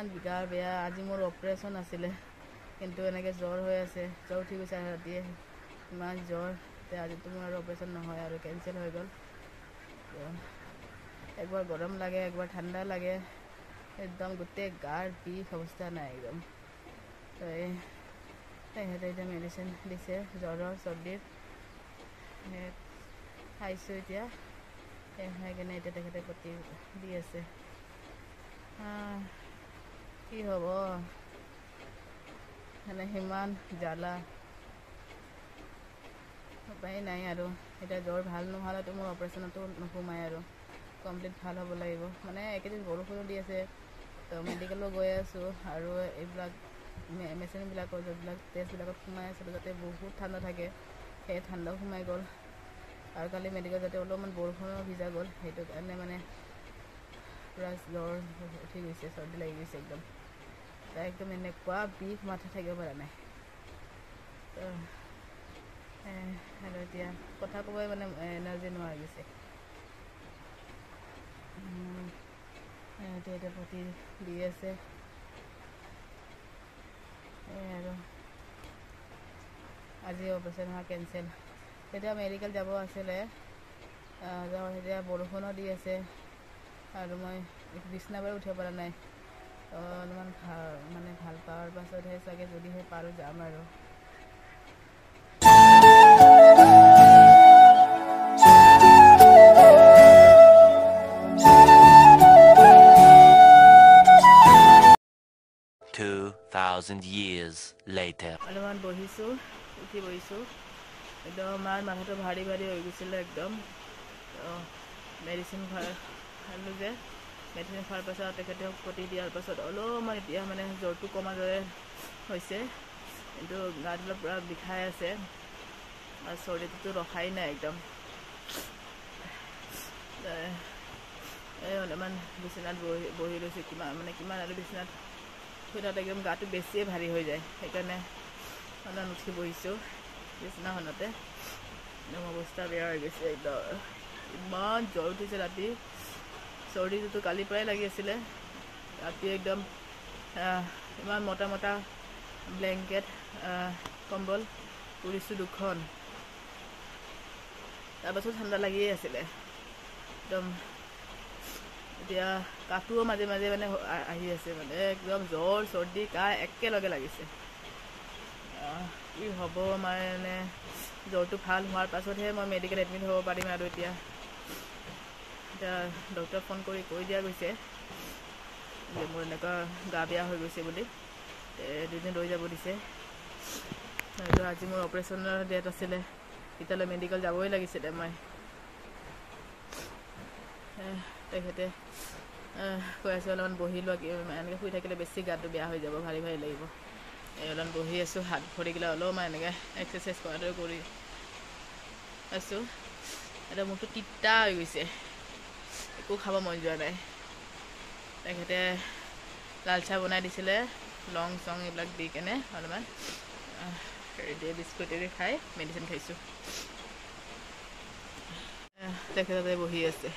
ইমান বিগাৰ বেয়া আজি মোৰ অপাৰেশ্যন আছিলে কিন্তু এনেকৈ জ্বৰ হৈ আছে জ্বৰ উঠি গৈছে ৰাতিয়ে ইমান জ্বৰ আজিতো মোৰ আৰু অপাৰেশ্যন নহয় আৰু কেঞ্চেল হৈ গ'ল একবাৰ গৰম লাগে একবাৰ ঠাণ্ডা লাগে একদম গোটেই গাৰ বিষ অৱস্থা নাই একদম তো তেখেতে এতিয়া মেডিচিন দিছে জ্বৰৰ চৰ্দিৰ খাইছোঁ এতিয়া খাই কিনে এতিয়া তেখেতে পতি দি আছে কি হ'ব মানে সিমান জ্বালা উপায় নাই আৰু এতিয়া জ্বৰ ভাল নোহোৱালৈতো মোৰ অপাৰেশ্যনতো নোসোমায় আৰু কমপ্লিট ভাল হ'ব লাগিব মানে একেদিন বৰষুণো দি আছে তো মেডিকেলো গৈ আছোঁ আৰু এইবিলাক মেচিনবিলাকৰ যোনবিলাক টেষ্টবিলাকত সোমাই আছিলোঁ যাতে বহুত ঠাণ্ডা থাকে সেই ঠাণ্ডাও সোমাই গ'ল আৰু কালি মেডিকেল যাতে অলপমান বৰষুণো ভিজা গ'ল সেইটো কাৰণে মানে পূৰা জ্বৰ উঠি গৈছে চৰ্দি লাগি গৈছে একদম তাই একদম এনেকুৱা বিষ মাথা থাকিব পৰা নাই আৰু এতিয়া কথা ক'বই মানে এনাৰ্জি নোহোৱা গৈছে এতিয়া পতি দি আছে আৰু আজি অপাৰেশ্যন হোৱা কেঞ্চেল তেতিয়া মেডিকেল যাব আছিলে তেতিয়া বৰষুণো দি আছে আৰু মই বিছনা বাৰু উঠিব পৰা নাই অলপমান ভাল পোৱাৰ পাছতহে চাগে যদিহে পাৰোঁ যাম আৰু 2,000 years later. অলপমান বহিছোঁ উঠি বহিছোঁ একদম আমাৰ মাথাটো ভাৰী ভাৰী হৈ গৈছিলে একদম মেডিচিন খালোঁ যে মেডিচিন খোৱাৰ পাছত তেখেতে পতি দিয়াৰ পাছত অলপমান এতিয়া মানে জ্বৰটো কমাৰ দৰে হৈছে কিন্তু গাটো পূৰা বিষাই আছে আৰু চৰ্দিটোতো ৰখাই নাই একদম অলপমান বিচনাত বহি লৈছোঁ কিমান আৰু বিচনাত শুই তাত একদম গাটো বেছিয়ে ভাৰী হৈ যায় সেইকাৰণে অলপমান উঠি বহিছোঁ বিচনাখনতে একদম অৱস্থা বেয়া হৈ গৈছে একদম ইমান জ্বৰ উঠিছে ৰাতি চৰ্দিটোতো কালিৰ পৰাই লাগি আছিলে ৰাতি একদম ইমান মোটা ব্লেংকেট কম্বল উৰিছোঁ দুখন তাৰপাছত ঠাণ্ডা লাগিয়ে আছিলে একদম এতিয়া কাহটোও মাজে মাজে মানে আহি আছে মানে একদম জ্বৰ চৰ্দি কাহ একেলগে লাগিছে কি হ'ব মানে জ্বৰটো ভাল হোৱাৰ পাছতহে মই মেডিকেল এডমিট হ'ব পাৰিম আৰু এতিয়া ডক্টৰক ফোন কৰি কৈ দিয়া গৈছে যে মোৰ এনেকুৱা গা বেয়া হৈ গৈছে বুলি 2 দিন ৰৈ যাব দিছে আৰু আজি মোৰ অপাৰেশ্যনৰ ডেট আছিলে এতিয়ালৈ মেডিকেল যাবই লাগিছিলে মই তেখেতে কৈ আছে অলপমান বহি লোৱা এনেকৈ শুই থাকিলে বেছি গাটো বেয়া হৈ যাব ভাৰী ভাৰী লাগিব অলপমান বহি আছোঁ হাত ভৰিগিলা অলপমান এনেকৈ এক্সাৰচাইজ কৰাদৰে কৰি আছোঁ এতিয়া মোৰতো তিতা হৈ গৈছে একো খাব মন যোৱা নাই তেখেতে লাল চাহ বনাই দিছিলে লং চং এইবিলাক দি কেনে অলপমান দিয়ে বিস্কুটেৰে খাই মেডিচিন খাইছোঁ তেখেতে বহি আছে